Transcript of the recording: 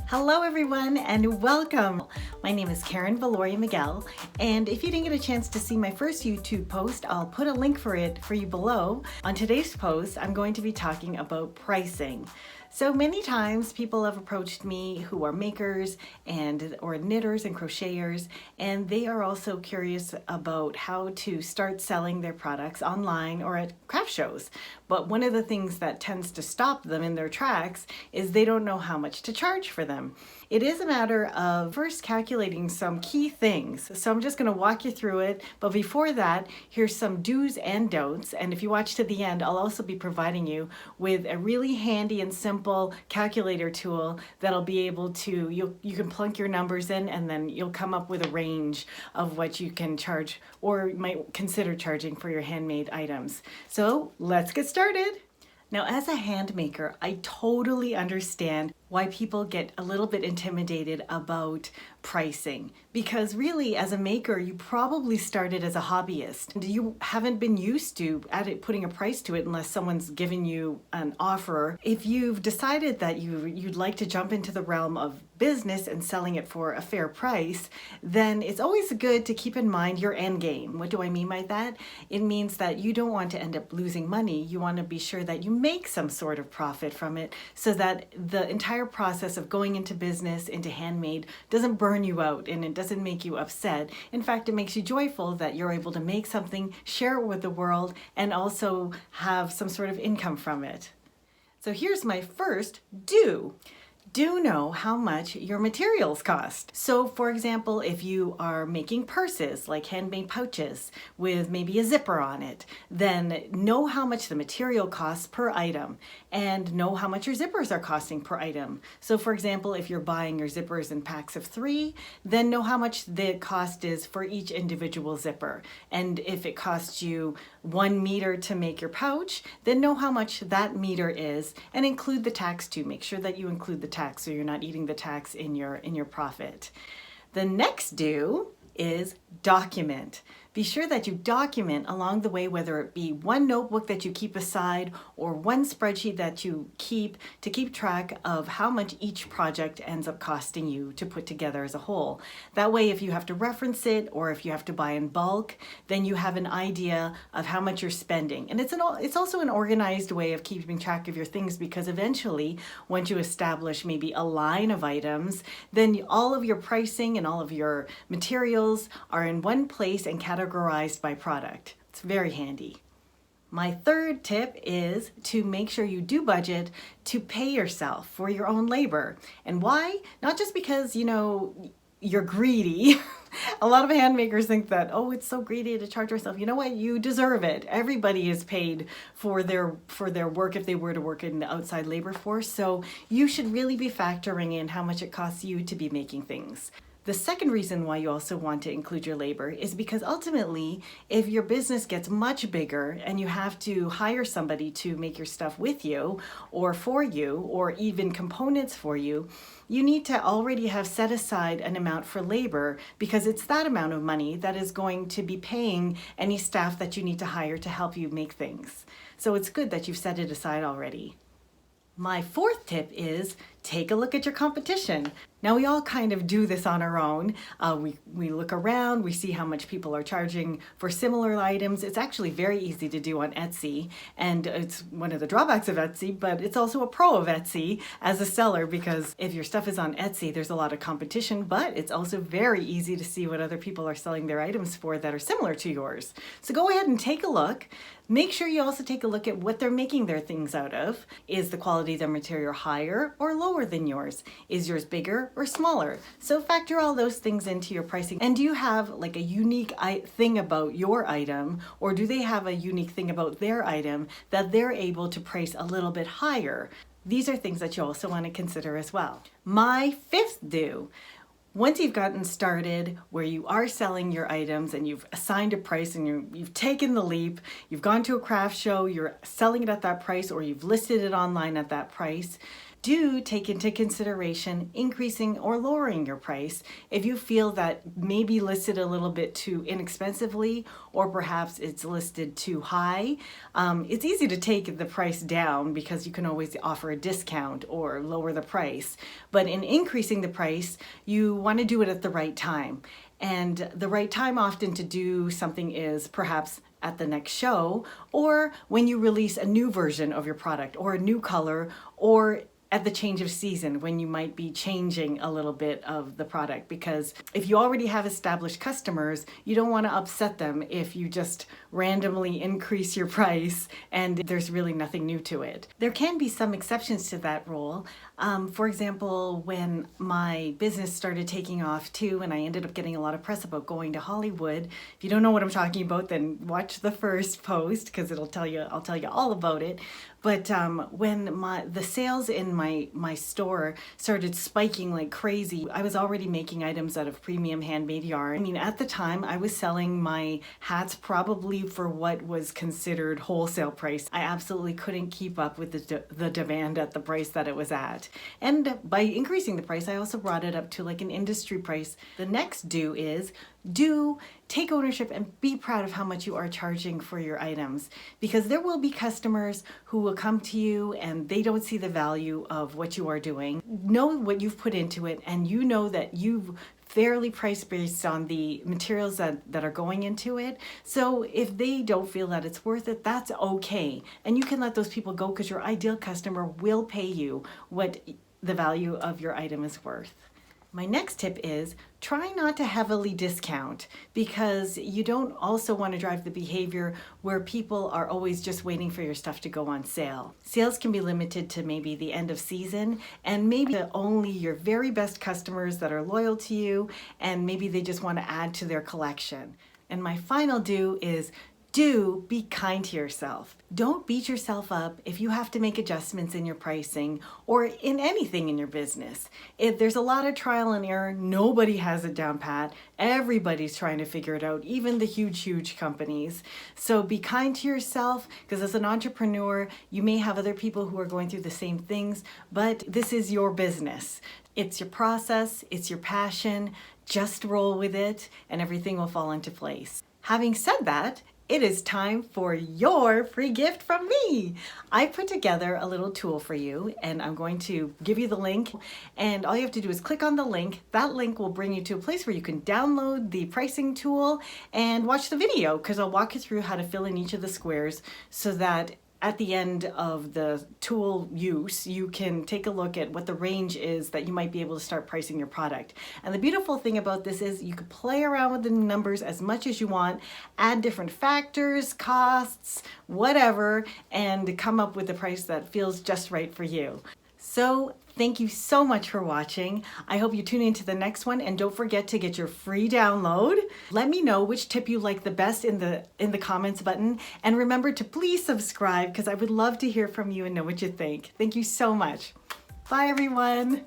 Hello everyone and welcome. My name is Karen Viloria-Miguel, and if you didn't get a chance to see my first YouTube post, I'll put a link for it for you below. On today's post, I'm going to be talking about pricing. So many times people have approached me who are makers or knitters and crocheters, and they are also curious about how to start selling their products online or at craft shows. But one of the things that tends to stop them in their tracks is they don't know how much to charge for them. It is a matter of first calculating some key things. So I'm just going to walk you through it. But before that, here's some do's and don'ts. And if you watch to the end, I'll also be providing you with a really handy and simple calculator tool that'll be able to, you can plunk your numbers in and then you'll come up with a range of what you can charge or might consider charging for your handmade items. So let's get started. Now, as a hand maker, I totally understand why people get a little bit intimidated about pricing, because really as a maker you probably started as a hobbyist and you haven't been used to putting a price to it unless someone's given you an offer. If you've decided that you'd like to jump into the realm of business and selling it for a fair price, then it's always good to keep in mind your end game. What do I mean by that? It means that you don't want to end up losing money. You want to be sure that you make some sort of profit from it so that the entire process of going into business, into handmade, doesn't burn you out and it doesn't make you upset. In fact, it makes you joyful that you're able to make something, share it with the world, and also have some sort of income from it. So here's my first do. Do know how much your materials cost. So for example, if you are making purses, like handmade pouches with maybe a zipper on it, then know how much the material costs per item and know how much your zippers are costing per item. So for example, if you're buying your zippers in packs of 3, then know how much the cost is for each individual zipper. And if it costs you 1 meter to make your pouch, then know how much that meter is and include the tax too. Make sure that you include the tax so you're not eating the tax in your profit. The next do is document. Be sure that you document along the way, whether it be one notebook that you keep aside or one spreadsheet that you keep to keep track of how much each project ends up costing you to put together as a whole. That way, if you have to reference it or if you have to buy in bulk, then you have an idea of how much you're spending. And it's also an organized way of keeping track of your things, because eventually, once you establish maybe a line of items, then all of your pricing and all of your materials are in one place and categorized by product. It's very handy. My third tip is to make sure you do budget to pay yourself for your own labor. And why? Not just because, you're greedy. A lot of hand makers think that, oh, it's so greedy to charge yourself. You know what? You deserve it. Everybody is paid for their work if they were to work in the outside labor force. So you should really be factoring in how much it costs you to be making things. The second reason why you also want to include your labor is because ultimately, if your business gets much bigger and you have to hire somebody to make your stuff with you or for you, or even components for you, you need to already have set aside an amount for labor, because it's that amount of money that is going to be paying any staff that you need to hire to help you make things. So it's good that you've set it aside already. My fourth tip is take a look at your competition. Now, we all kind of do this on our own. We look around, we see how much people are charging for similar items. It's actually very easy to do on Etsy, and it's one of the drawbacks of Etsy, but it's also a pro of Etsy as a seller, because if your stuff is on Etsy, there's a lot of competition, but it's also very easy to see what other people are selling their items for that are similar to yours. So go ahead and take a look. Make sure you also take a look at what they're making their things out of. Is the quality of their material higher or lower than yours? Is yours bigger or smaller? So factor all those things into your pricing. And do you have like a unique thing about your item, or do they have a unique thing about their item that they're able to price a little bit higher? These are things that you also want to consider as well. My fifth do. Once you've gotten started where you are selling your items and you've assigned a price and you've taken the leap, you've gone to a craft show, you're selling it at that price, or you've listed it online at that price, do take into consideration increasing or lowering your price if you feel that maybe listed a little bit too inexpensively, or perhaps it's listed too high. It's easy to take the price down because you can always offer a discount or lower the price. But in increasing the price, you want to do it at the right time. And the right time often to do something is perhaps at the next show, or when you release a new version of your product or a new color, or at the change of season when you might be changing a little bit of the product. Because if you already have established customers, you don't want to upset them if you just randomly increase your price and there's really nothing new to it. There can be some exceptions to that rule. For example, when my business started taking off too, and I ended up getting a lot of press about going to Hollywood. If you don't know what I'm talking about, then watch the first post because I'll tell you all about it. But when the sales in my store started spiking like crazy, I was already making items out of premium handmade yarn. I mean, at the time, I was selling my hats probably for what was considered wholesale price. I absolutely couldn't keep up with the demand at the price that it was at. And by increasing the price, I also brought it up to like an industry price. The next do is take ownership and be proud of how much you are charging for your items, because there will be customers who will come to you and they don't see the value of what you are doing. Know what you've put into it, and you know that you've fairly priced based on the materials that are going into it. So if they don't feel that it's worth it, that's okay. And you can let those people go because your ideal customer will pay you what the value of your item is worth. My next tip is try not to heavily discount, because you don't also want to drive the behavior where people are always just waiting for your stuff to go on sale. Sales can be limited to maybe the end of season, and maybe only your very best customers that are loyal to you, and maybe they just want to add to their collection. And my final do is be kind to yourself. Don't beat yourself up if you have to make adjustments in your pricing or in anything in your business. If there's a lot of trial and error, nobody has it down pat. Everybody's trying to figure it out, even the huge companies. So be kind to yourself, because as an entrepreneur, you may have other people who are going through the same things, but this is your business. It's your process, it's your passion. Just roll with it and everything will fall into place. Having said that, it is time for your free gift from me. I put together a little tool for you, and I'm going to give you the link, and all you have to do is click on the link. That link will bring you to a place where you can download the pricing tool and watch the video, because I'll walk you through how to fill in each of the squares so that at the end of the tool use, you can take a look at what the range is that you might be able to start pricing your product. And the beautiful thing about this is you can play around with the numbers as much as you want, add different factors, costs, whatever, and come up with a price that feels just right for you. So thank you so much for watching. I hope you tune into the next one, and don't forget to get your free download. Let me know which tip you like the best in the comments button, and remember to please subscribe, because I would love to hear from you and know what you think. Thank you so much. Bye everyone.